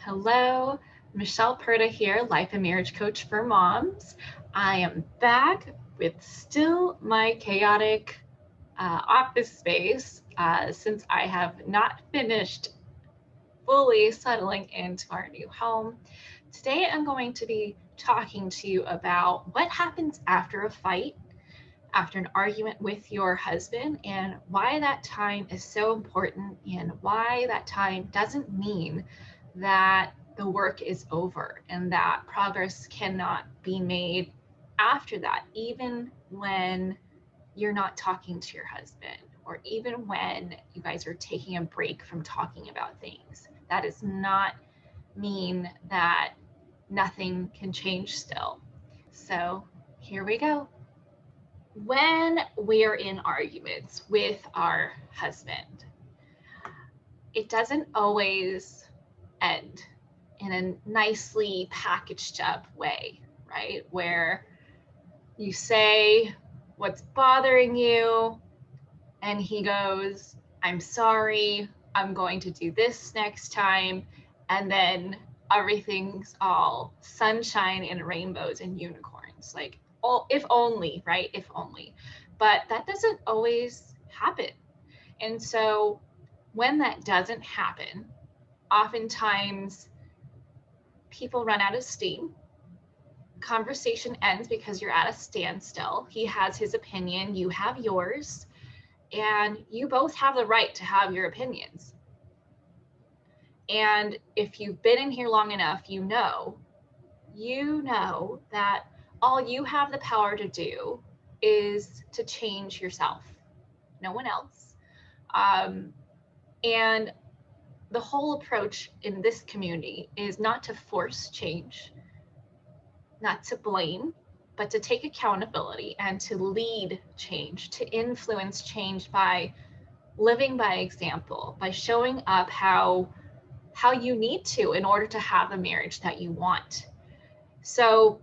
Hello, Michelle Perta here, life and marriage coach for moms. I am back with still my chaotic office space since I have not finished fully settling into our new home. Today, I'm going to be talking to you about what happens after a fight, after an argument with your husband, and why that time is so important and why that time doesn't mean that the work is over and that progress cannot be made after that, even when you're not talking to your husband or even when you guys are taking a break from talking about things. That does not mean that nothing can change still. So here we go. When we're in arguments with our husband, it doesn't always end in a nicely packaged up way, right? Where you say what's bothering you, and he goes, I'm sorry, I'm going to do this next time. And then everything's all sunshine and rainbows and unicorns. Like, oh, if only, right? If only. But that doesn't always happen. And so when that doesn't happen, oftentimes people run out of steam. Conversation ends because you're at a standstill. He has his opinion, you have yours, and you both have the right to have your opinions. And if you've been in here long enough, you know that all you have the power to do is to change yourself, no one else. Um, and the whole approach in this community is not to force change, not to blame, but to take accountability and to lead change, to influence change by living by example, by showing up how you need to in order to have the marriage that you want. So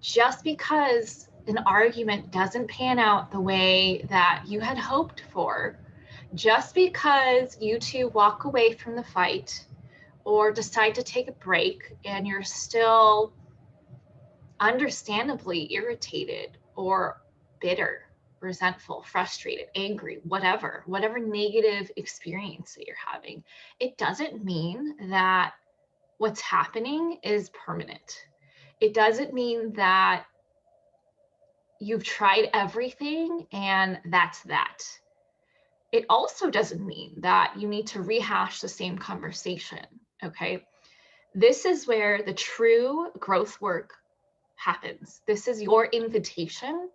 just because an argument doesn't pan out the way that you had hoped for, just because you two walk away from the fight or decide to take a break and you're still understandably irritated or bitter, resentful, frustrated, angry, whatever negative experience that you're having, it doesn't mean that what's happening is permanent. It doesn't mean that you've tried everything and that's that. It also doesn't mean that you need to rehash the same conversation. Okay. This is where the true growth work happens. This is your invitation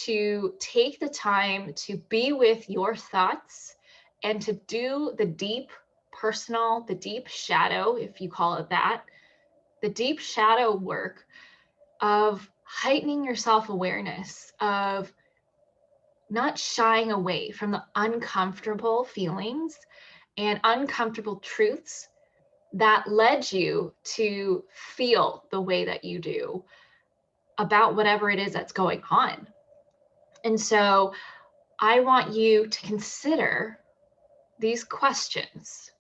to take the time to be with your thoughts and to do the deep personal, the deep shadow, if you call it that, the deep shadow work of heightening your self awareness, of not shying away from the uncomfortable feelings and uncomfortable truths that led you to feel the way that you do about whatever it is that's going on. And so I want you to consider these questions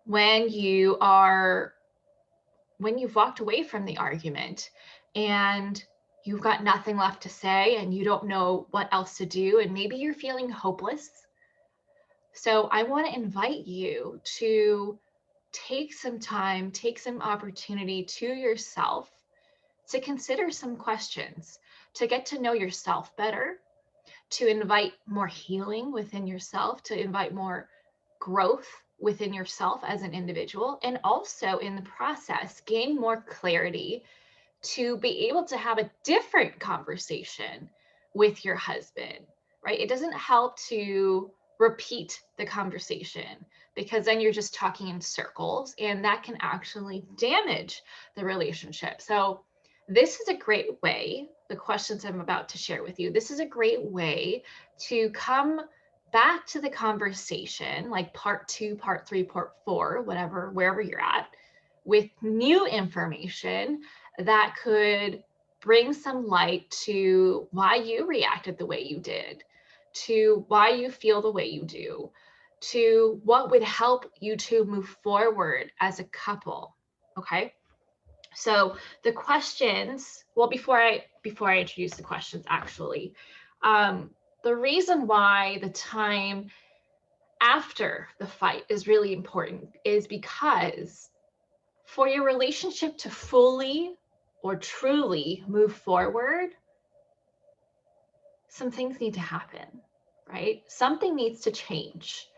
when you are when you've walked away from the argument and you've got nothing left to say and you don't know what else to do and maybe you're feeling hopeless. So I want to invite you to take some time, take some opportunity to yourself to consider some questions, to get to know yourself better, to invite more healing within yourself, to invite more growth within yourself as an individual, and also in the process, gain more clarity to be able to have a different conversation with your husband, right? It doesn't help to repeat the conversation because then you're just talking in circles and that can actually damage the relationship. So, this is a great way, the questions I'm about to share with you, this is a great way to come back to the conversation, like part two, part three, part four, whatever, wherever you're at, with new information that could bring some light to why you reacted the way you did, to why you feel the way you do, to what would help you to move forward as a couple. Okay. So the questions, well, before I introduce the questions, actually, the reason why the time after the fight is really important is because for your relationship to fully or truly move forward, some things need to happen, right? Something needs to change.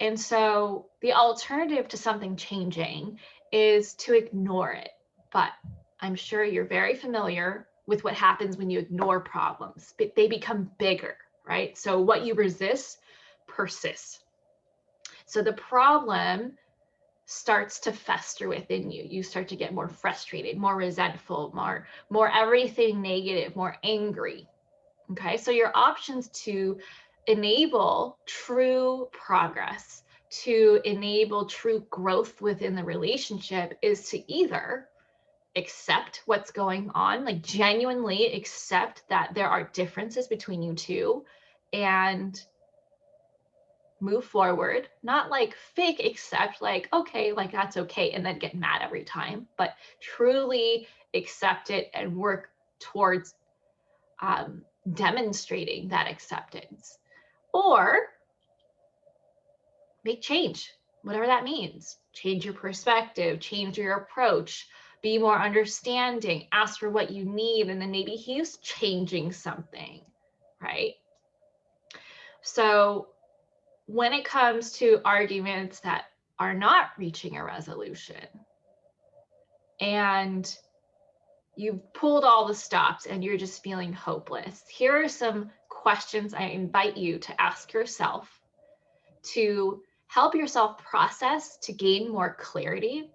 And so the alternative to something changing is to ignore it. But I'm sure you're very familiar with what happens when you ignore problems. They become bigger, right? So what you resist persists. So the problem starts to fester within you. You start to get more frustrated, more resentful, more everything negative, more angry. Okay, so your options to enable true progress, to enable true growth within the relationship is to either accept what's going on, like genuinely accept that there are differences between you two and move forward, not like fake accept, like, okay, like that's okay, and then get mad every time, but truly accept it and work towards demonstrating that acceptance. Or make change, whatever that means. Change your perspective, change your approach, be more understanding, ask for what you need, and then maybe he's changing something, right? So when it comes to arguments that are not reaching a resolution and you've pulled all the stops and you're just feeling hopeless, here are some questions I invite you to ask yourself to help yourself process, to gain more clarity,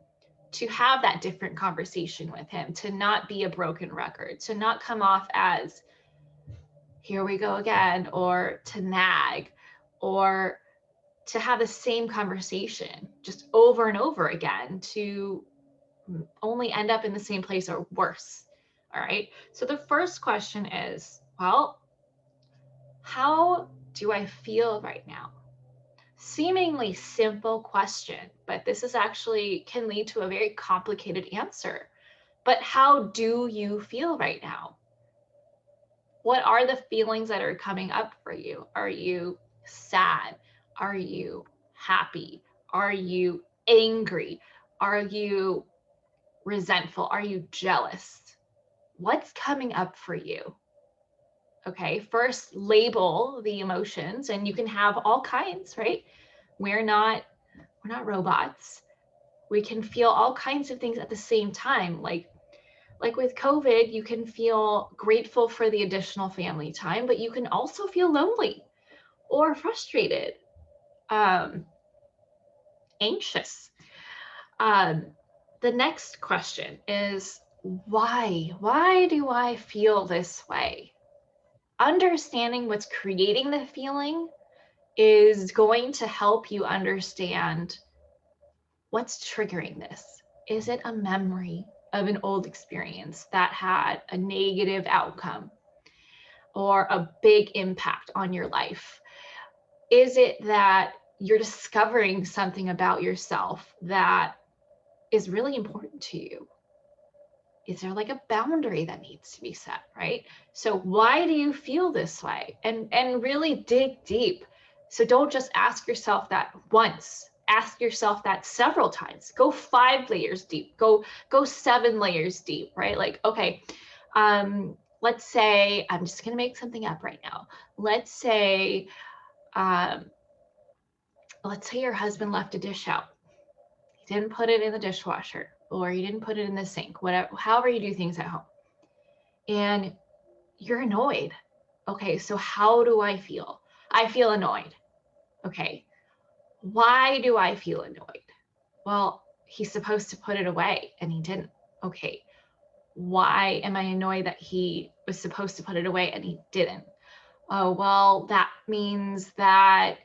to have that different conversation with him, to not be a broken record, to not come off as here we go again, or to nag, or to have the same conversation just over and over again, to only end up in the same place or worse. All right. So the first question is, well, how do I feel right now? Seemingly simple question, but this is actually can lead to a very complicated answer. But how do you feel right now? What are the feelings that are coming up for you? Are you sad? Are you happy? Are you angry? Are you resentful? Are you jealous? What's coming up for you? Okay, first label the emotions, and you can have all kinds, right? We're not robots. We can feel all kinds of things at the same time. Like with COVID, you can feel grateful for the additional family time, but you can also feel lonely or frustrated, anxious. The next question is why? Why do I feel this way? Understanding what's creating the feeling is going to help you understand what's triggering this. Is it a memory of an old experience that had a negative outcome or a big impact on your life? Is it that you're discovering something about yourself that is really important to you? Is there like a boundary that needs to be set, right? So why do you feel this way? And really dig deep. So don't just ask yourself that once. Ask yourself that several times. Go 5 layers deep. Go 7 layers deep, right? Like, okay, let's say, I'm just gonna make something up right now. Let's say your husband left a dish out. He didn't put it in the dishwasher, or you didn't put it in the sink, whatever, however you do things at home. And you're annoyed. Okay, so how do I feel? I feel annoyed. Okay, why do I feel annoyed? Well, he's supposed to put it away and he didn't. Okay, why am I annoyed that he was supposed to put it away and he didn't? Oh, well, that means that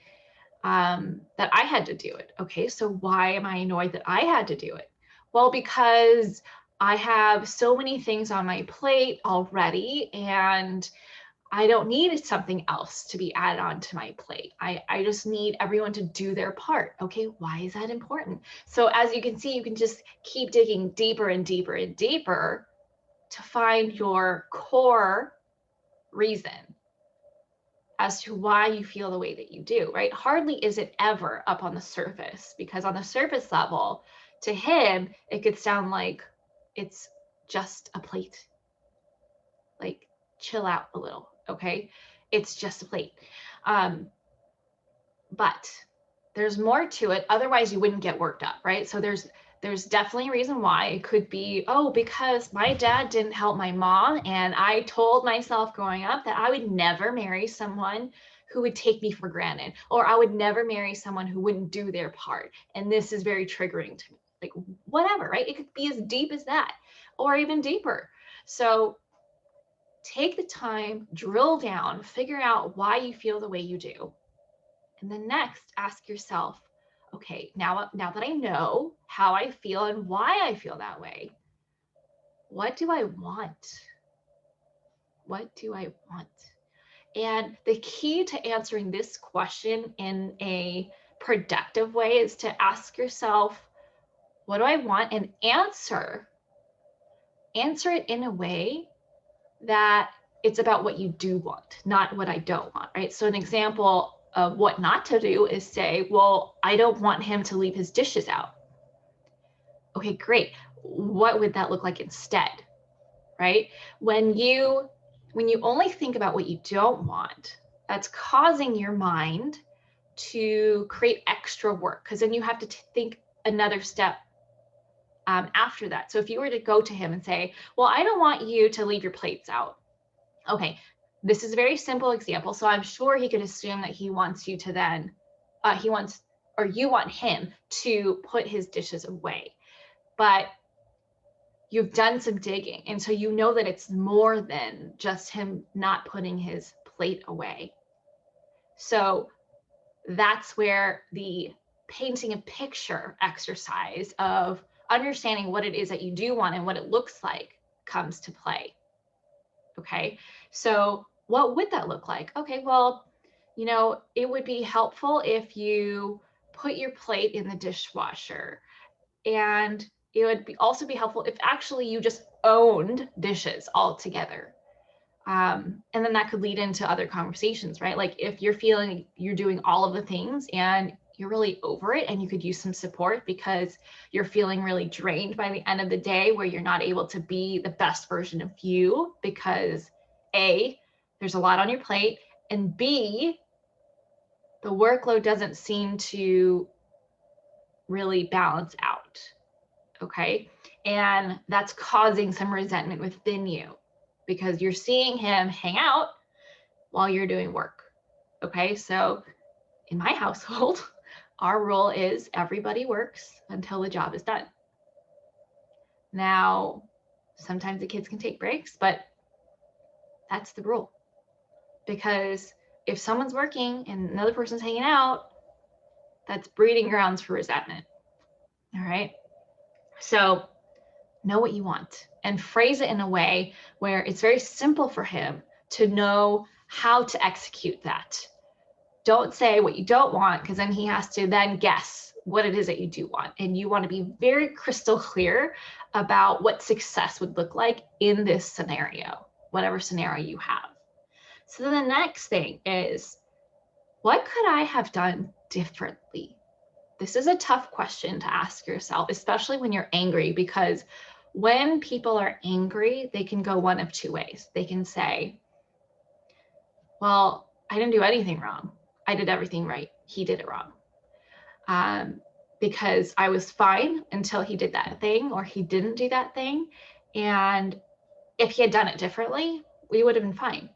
that I had to do it. Okay, so why am I annoyed that I had to do it? Well, because I have so many things on my plate already, and I don't need something else to be added onto my plate. I just need everyone to do their part. Okay, why is that important? So as you can see, you can just keep digging deeper and deeper and deeper to find your core reason as to why you feel the way that you do, right? Hardly is it ever up on the surface, because on the surface level, to him, it could sound like it's just a plate. Like, chill out a little, okay? It's just a plate. But there's more to it. Otherwise, you wouldn't get worked up, right? So there's definitely a reason why. It could be, oh, because my dad didn't help my mom, and I told myself growing up that I would never marry someone who would take me for granted, or I would never marry someone who wouldn't do their part. And this is very triggering to me. Like, whatever, right? It could be as deep as that, or even deeper. So take the time, drill down, figure out why you feel the way you do. And then next, ask yourself, okay, now that I know how I feel and why I feel that way, what do I want? What do I want? And the key to answering this question in a productive way is to ask yourself, what do I want? And answer it in a way that it's about what you do want, not what I don't want, right? So an example of what not to do is say, well, I don't want him to leave his dishes out. Okay, great. What would that look like instead, right? When you only think about what you don't want, that's causing your mind to create extra work, because then you have to think another step after that. So if you were to go to him and say, well, I don't want you to leave your plates out. Okay, this is a very simple example. So I'm sure he could assume that he wants you to then, you want him to put his dishes away. But you've done some digging. And so you know that it's more than just him not putting his plate away. So that's where the painting a picture exercise of understanding what it is that you do want and what it looks like comes to play. Okay, so what would that look like? Okay, well, it would be helpful if you put your plate in the dishwasher, and it would also be helpful if actually you just owned dishes altogether. And then that could lead into other conversations, right? Like if you're feeling you're doing all of the things and you're really over it and you could use some support because you're feeling really drained by the end of the day, where you're not able to be the best version of you because A, there's a lot on your plate, and B, the workload doesn't seem to really balance out. Okay. And that's causing some resentment within you because you're seeing him hang out while you're doing work. Okay. So in my household, our rule is everybody works until the job is done. Now, sometimes the kids can take breaks, but that's the rule. Because if someone's working and another person's hanging out, that's breeding grounds for resentment. All right. So know what you want and phrase it in a way where it's very simple for him to know how to execute that. Don't say what you don't want, because then he has to then guess what it is that you do want. And you want to be very crystal clear about what success would look like in this scenario, whatever scenario you have. So then the next thing is, what could I have done differently? This is a tough question to ask yourself, especially when you're angry, because when people are angry, they can go one of two ways. They can say, well, I didn't do anything wrong. I did everything right. He did it wrong. Because I was fine until he did that thing or he didn't do that thing. And if he had done it differently, we would have been fine.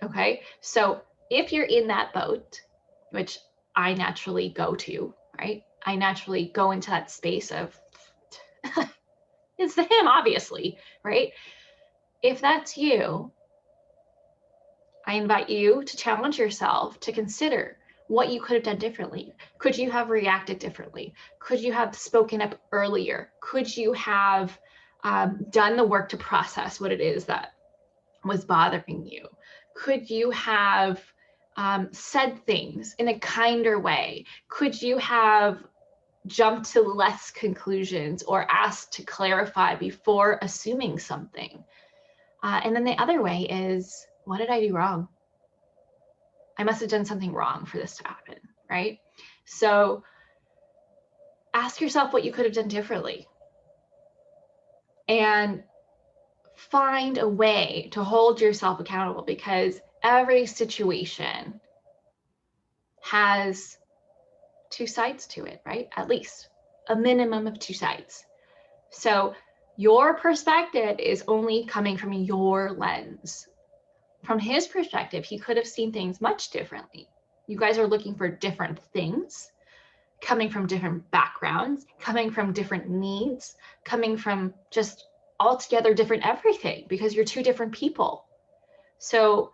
Okay. So if you're in that boat, which I naturally go to, right? I naturally go into that space of, it's him, obviously, right? If that's you, I invite you to challenge yourself to consider what you could have done differently. Could you have reacted differently? Could you have spoken up earlier? Could you have done the work to process what it is that was bothering you? Could you have said things in a kinder way? Could you have jumped to less conclusions or asked to clarify before assuming something? And then the other way is, what did I do wrong? I must have done something wrong for this to happen, right? So ask yourself what you could have done differently and find a way to hold yourself accountable, because every situation has two sides to it, right? At least a minimum of two sides. So your perspective is only coming from your lens. From his perspective, he could have seen things much differently. You guys are looking for different things, coming from different backgrounds, coming from different needs, coming from just altogether different everything, because you're two different people. So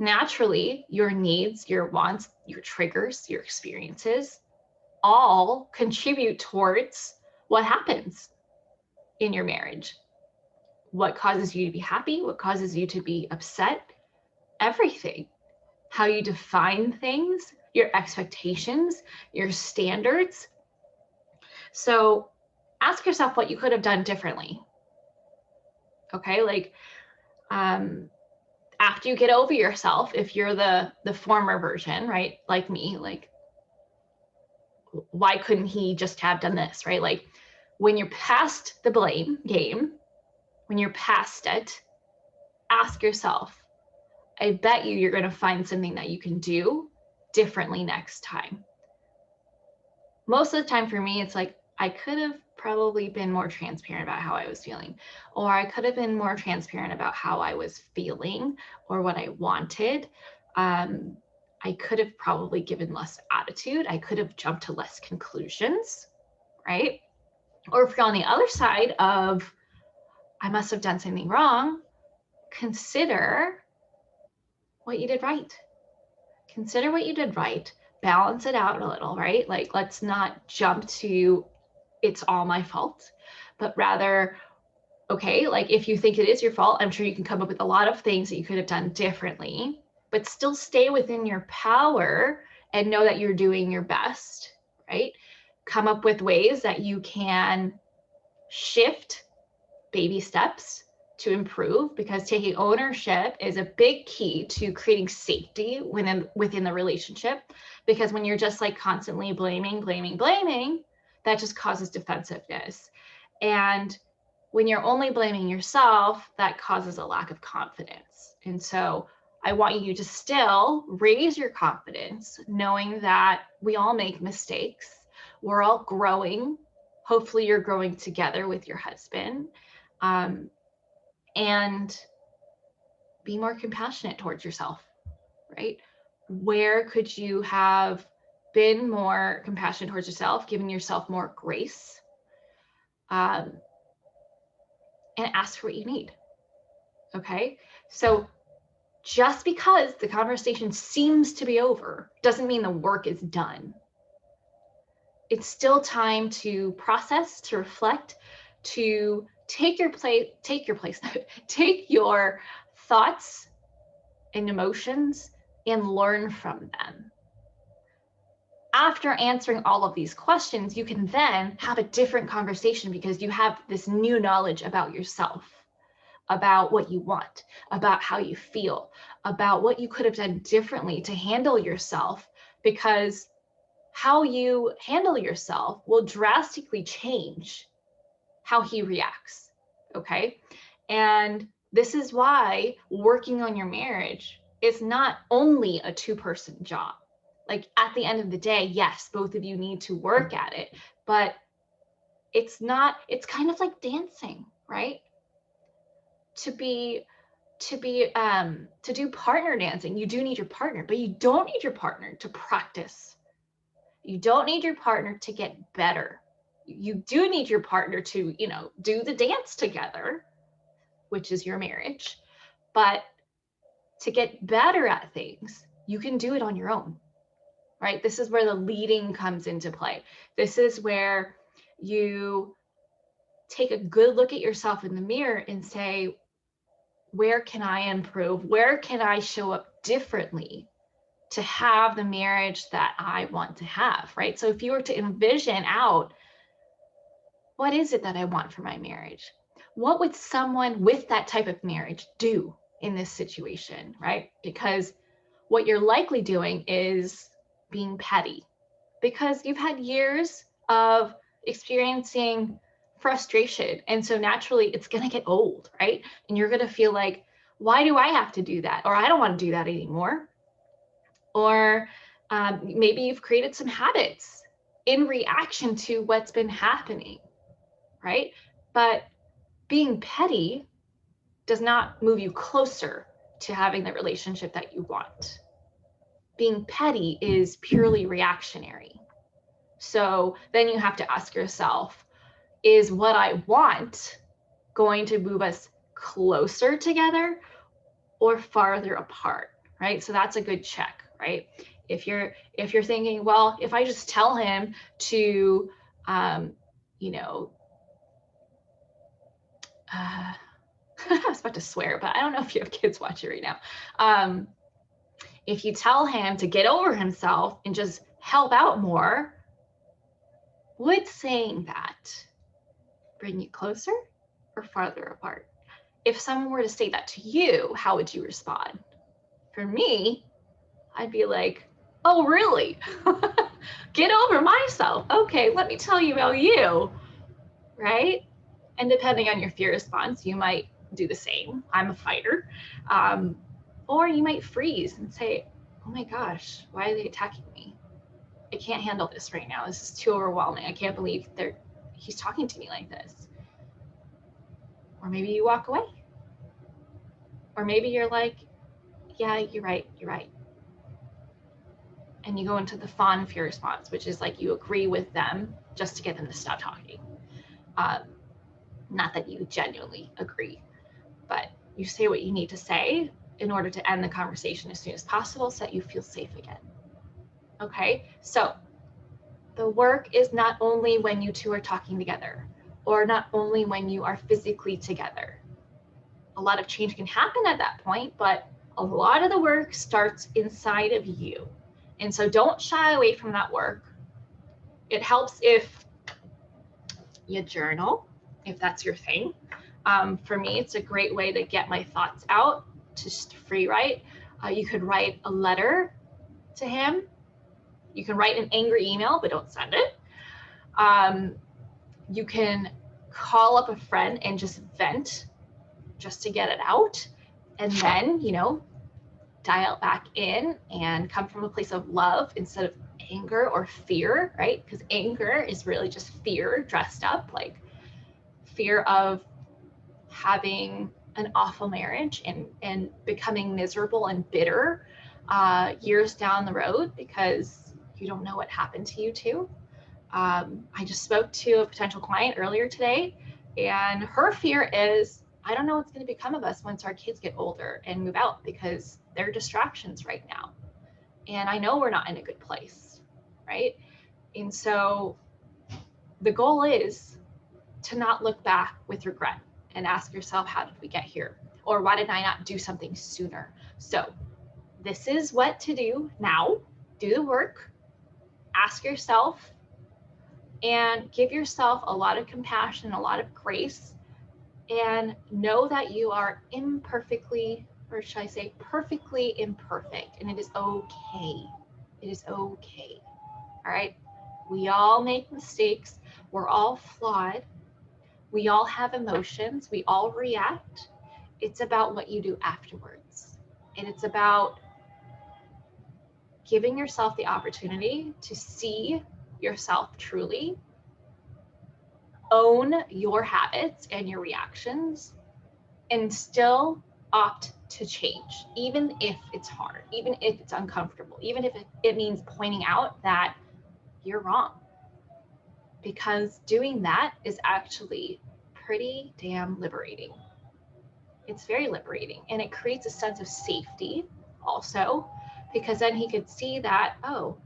naturally, your needs, your wants, your triggers, your experiences all contribute towards what happens in your marriage. What causes you to be happy, what causes you to be upset, everything. How you define things, your expectations, your standards. So ask yourself what you could have done differently. Okay, like after you get over yourself, if you're the former version, right? Like me, like, why couldn't he just have done this, right? Like, when you're past the blame game, when you're past it, ask yourself, I bet you're going to find something that you can do differently next time. Most of the time for me, it's like, I could have probably been more transparent about how I was feeling, or I could have been more transparent about how I was feeling or what I wanted. I could have probably given less attitude. I could have jumped to less conclusions, right? Or if you're on the other side of, I must have done something wrong, consider what you did right. Consider what you did right, balance it out a little, right? Like, let's not jump to, it's all my fault, but rather, okay, like, if you think it is your fault, I'm sure you can come up with a lot of things that you could have done differently, but still stay within your power and know that you're doing your best, right? Come up with ways that you can shift, baby steps to improve, because taking ownership is a big key to creating safety within the relationship. Because when you're just like constantly blaming, that just causes defensiveness. And when you're only blaming yourself, that causes a lack of confidence. And so I want you to still raise your confidence, knowing that we all make mistakes. We're all growing. Hopefully you're growing together with your husband. And be more compassionate towards yourself, right? Where could you have been more compassionate towards yourself, giving yourself more grace, and ask for what you need, okay? So just because the conversation seems to be over doesn't mean the work is done. It's still time to process, to reflect, to take your thoughts and emotions and learn from them. After answering all of these questions, you can then have a different conversation, because you have this new knowledge about yourself, about what you want, about how you feel, about what you could have done differently to handle yourself, because how you handle yourself will drastically change how he reacts, okay? And this is why working on your marriage is not only a two-person job. Like, at the end of the day, yes, both of you need to work at it, but it's kind of like dancing, right? To do partner dancing, you do need your partner, but you don't need your partner to practice. You don't need your partner to get better. You do need your partner to, do the dance together, which is your marriage. But to get better at things, you can do it on your own, right? This is where the leading comes into play. This is where you take a good look at yourself in the mirror and say, where can I improve? Where can I show up differently to have the marriage that I want to have, right? So if you were to envision out, what is it that I want for my marriage? What would someone with that type of marriage do in this situation, right? Because what you're likely doing is being petty, because you've had years of experiencing frustration. And so naturally it's going to get old, right? And you're going to feel like, why do I have to do that? Or I don't want to do that anymore. Or maybe you've created some habits in reaction to what's been happening, right? But being petty does not move you closer to having the relationship that you want. Being petty is purely reactionary. So then you have to ask yourself, is what I want going to move us closer together or farther apart, right? So that's a good check, right? If you're thinking, well, if I just tell him to, you know, I was about to swear, but I don't know if you have kids watching right now. If you tell him to get over himself and just help out more, would saying that bring you closer or farther apart? If someone were to say that to you, how would you respond? For me, I'd be like, oh, really? Get over myself. Okay, let me tell you about you, right? And depending on your fear response, you might do the same. I'm a fighter. Or you might freeze and say, oh my gosh, why are they attacking me? I can't handle this right now. This is too overwhelming. I can't believe he's talking to me like this. Or maybe you walk away. Or maybe you're like, yeah, you're right. And you go into the fawn fear response, which is like you agree with them just to get them to stop talking. Not that you genuinely agree, but you say what you need to say in order to end the conversation as soon as possible so that you feel safe again. Okay, so the work is not only when you two are talking together, or not only when you are physically together. A lot of change can happen at that point, but a lot of the work starts inside of you. And so don't shy away from that work. It helps if you journal, if that's your thing. For me, it's a great way to get my thoughts out, to just free write. You could write a letter to him. You can write an angry email, but don't send it. You can call up a friend and just vent, just to get it out. And then, dial back in and come from a place of love instead of anger or fear, right? Because anger is really just fear dressed up, like fear of having an awful marriage and becoming miserable and bitter years down the road because you don't know what happened to you two. I just spoke to a potential client earlier today, and her fear is, I don't know what's going to become of us once our kids get older and move out because they're distractions right now. And I know we're not in a good place, right? And so the goal is to not look back with regret and ask yourself, how did we get here? Or why did I not do something sooner? So this is what to do now. Do the work, ask yourself, and give yourself a lot of compassion, a lot of grace, and know that you are imperfectly, or should I say perfectly imperfect, and it is okay. It is okay. All right. We all make mistakes. We're all flawed. We all have emotions. We all react. It's about what you do afterwards. And it's about giving yourself the opportunity to see yourself truly, own your habits and your reactions, and still opt to change, even if it's hard, even if it's uncomfortable, even if it means pointing out that you're wrong. Because doing that is actually pretty damn liberating. It's very liberating, and it creates a sense of safety also, because then he could see that, oh,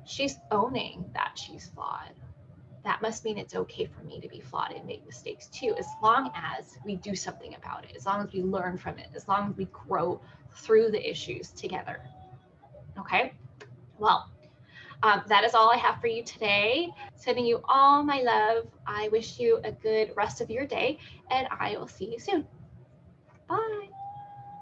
she's owning that she's flawed. that must mean it's okay for me to be flawed and make mistakes too, as long as we do something about it, as long as we learn from it, as long as we grow through the issues together. Okay, well, that is all I have for you today. Sending you all my love. I wish you a good rest of your day, and I will see you soon. Bye.